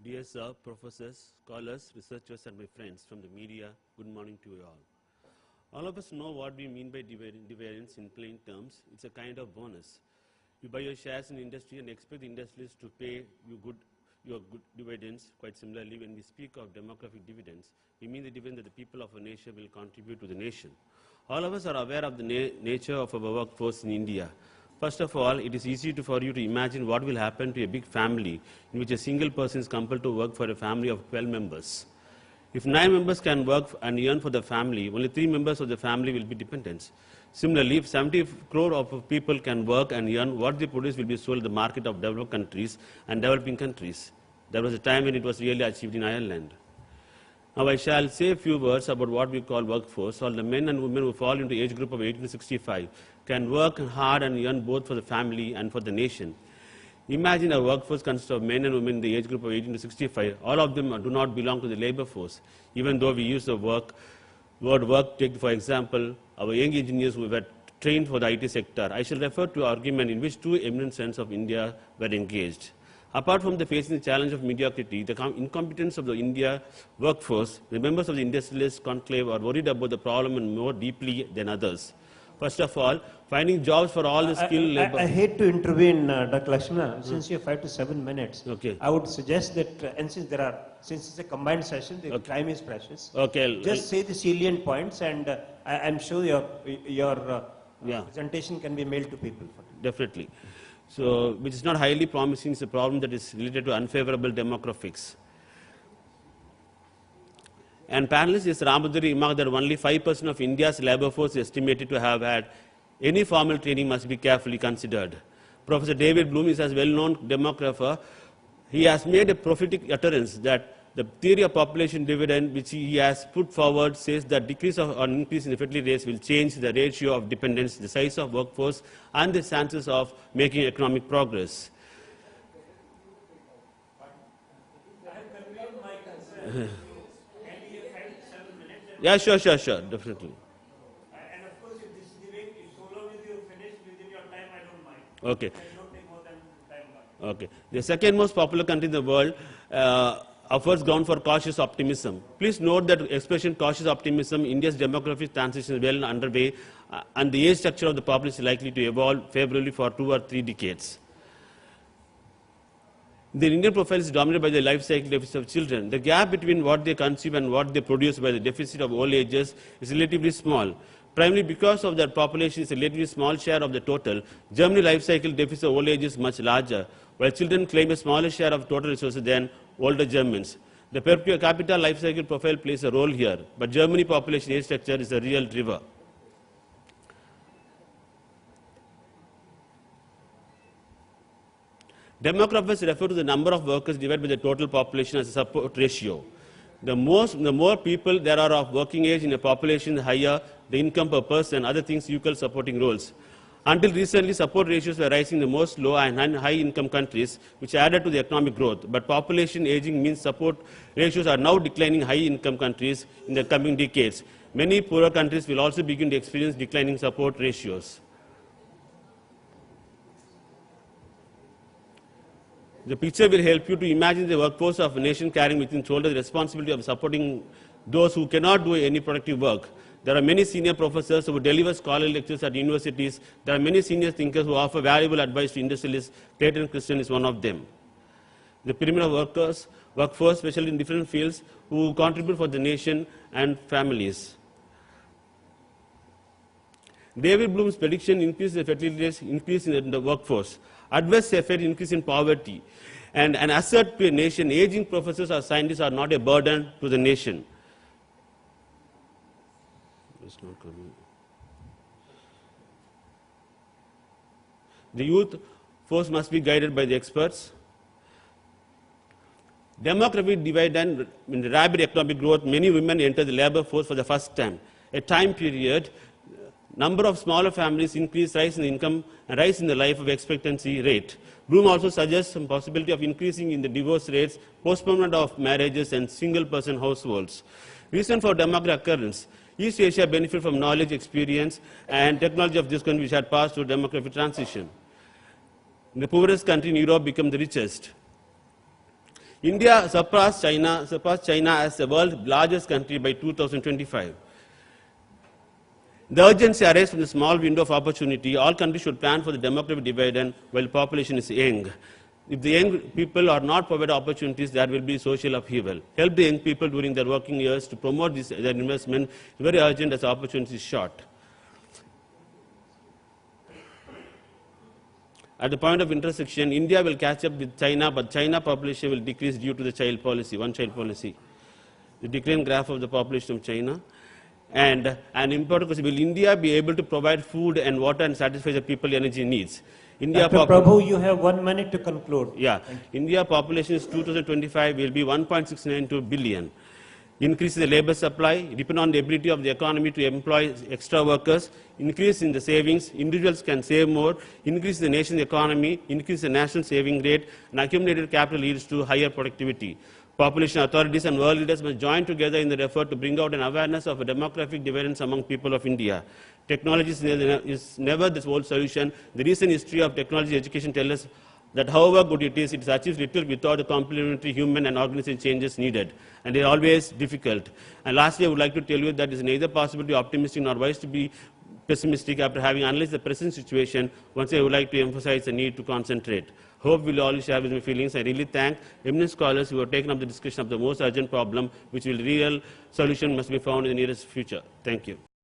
Dear sir, professors, scholars, researchers, and my friends from the media, good morning to you all. All of us know what we mean by divariance in plain terms. It's a kind of bonus. You buy your shares in industry and expect the industrialists to pay you your good dividends. Quite similarly, when we speak of demographic dividends, we mean the dividend that the people of a nation will contribute to the nation. All of us are aware of the nature of our workforce in India. First of all, it is easy for you to imagine what will happen to a big family in which a single person is compelled to work for a family of 12 members. If 9 members can work and earn for the family, only 3 members of the family will be dependents. Similarly, if 70 crore of people can work and earn, what they produce will be sold in the market of developed countries and developing countries. There was a time when it was really achieved in Ireland. Now I shall say a few words about what we call workforce. All the men and women who fall into the age group of 18 to 65 can work hard and earn both for the family and for the nation. Imagine a workforce consists of men and women in the age group of 18 to 65. All of them do not belong to the labor force, even though we use the word work. Take, for example, our young engineers who were trained for the IT sector. I shall refer to an argument in which 2 eminent sons of India were engaged. Apart from facing the challenge of mediocrity, the incompetence of the India workforce, the members of the industrialist conclave are worried about the problem more deeply than others. First of all, finding jobs for all the skilled labor. I hate to intervene, Dr. Lakshmana. Since you have 5 to 7 minutes, okay. I would suggest that, and since it's a combined session, the time is precious. Okay. Just say the salient points, and I'm sure your presentation can be mailed to people. Definitely. So, which is not highly promising, it's a problem that is related to unfavorable demographics. And panelists is Ramudari remarked that only 5% of India's labor force is estimated to have had any formal training must be carefully considered. Professor David Bloom is a well-known demographer. He has made a prophetic utterance that the theory of population dividend, which he has put forward, says that decrease or increase in the fertility rates will change the ratio of dependents, the size of workforce, and the chances of making economic progress. Yeah, sure, definitely. And of course, if this debate is so long as you finish within your time, I don't mind. Okay. I don't take more than time. Okay. The second most popular country in the world offers ground for cautious optimism. Please note that expression cautious optimism, India's demographic transition is well underway, and the age structure of the population is likely to evolve favorably for 2 or 3 decades. The Indian profile is dominated by the life cycle deficit of children. The gap between what they consume and what they produce by the deficit of old ages is relatively small. Primarily because of that population is a relatively small share of the total, Germany life cycle deficit of old age is much larger, while children claim a smaller share of total resources than older Germans. The per capita life cycle profile plays a role here, but Germany population age structure is a real driver. Demographers refer to the number of workers divided by the total population as a support ratio. The more people there are of working age in a population, the higher the income per person, other things equal supporting roles. Until recently, support ratios were rising in the most low and high income countries, which added to the economic growth. But population aging means support ratios are now declining in high income countries in the coming decades. Many poorer countries will also begin to experience declining support ratios. The picture will help you to imagine the workforce of a nation carrying within its shoulders the responsibility of supporting those who cannot do any productive work. There are many senior professors who deliver scholarly lectures at universities. There are many senior thinkers who offer valuable advice to industrialists. Clayton Christensen is one of them. The pyramid of workforce, especially in different fields, who contribute for the nation and families. David Bloom's prediction increase the fertility rates, increase in the workforce. Adverse effect increase in poverty, and an asset to a nation. Aging professors or scientists are not a burden to the nation. It's not coming. The youth force must be guided by the experts. Demographic divide and in rapid economic growth, many women enter the labor force for the first time. A time period. Number of smaller families increase, rise in income, and rise in the life expectancy rate. Bloom also suggests some possibility of increasing in the divorce rates, postponement of marriages, and single-person households. Reason for demographic occurrence. East Asia benefit from knowledge, experience, and technology of this country which had passed through demographic transition. The poorest country in Europe became the richest. India surpassed China as the world's largest country by 2025. The urgency arises from the small window of opportunity. All countries should plan for the demographic dividend while population is young. If the young people are not provided opportunities, there will be social upheaval. Help the young people during their working years to promote their investment is very urgent as the opportunity is short. At the point of intersection, India will catch up with China, but China population will decrease due to the child policy, one-child policy. The decline graph of the population of China. And an important question, will India be able to provide food and water and satisfy the people's energy needs? Dr. Prabhu, you have 1 minute to conclude. Yeah. India population is 2025 will be 1.692 billion. Increase the labor supply, depend on the ability of the economy to employ extra workers, increase in the savings, individuals can save more, increase the nation's economy, increase the national saving rate, and accumulated capital leads to higher productivity. Population authorities and world leaders must join together in the effort to bring out an awareness of a demographic difference among people of India. Technology is never the whole solution. The recent history of technology education tells us that however good it achieves little without the complementary human and organizational changes needed. And they are always difficult. And lastly, I would like to tell you that it is neither possible to be optimistic nor wise to be pessimistic after having analyzed the present situation. Once I would like to emphasize the need to concentrate. Hope will all share with my feelings. I really thank eminent scholars who have taken up the discussion of the most urgent problem, which will real solution must be found in the nearest future. Thank you.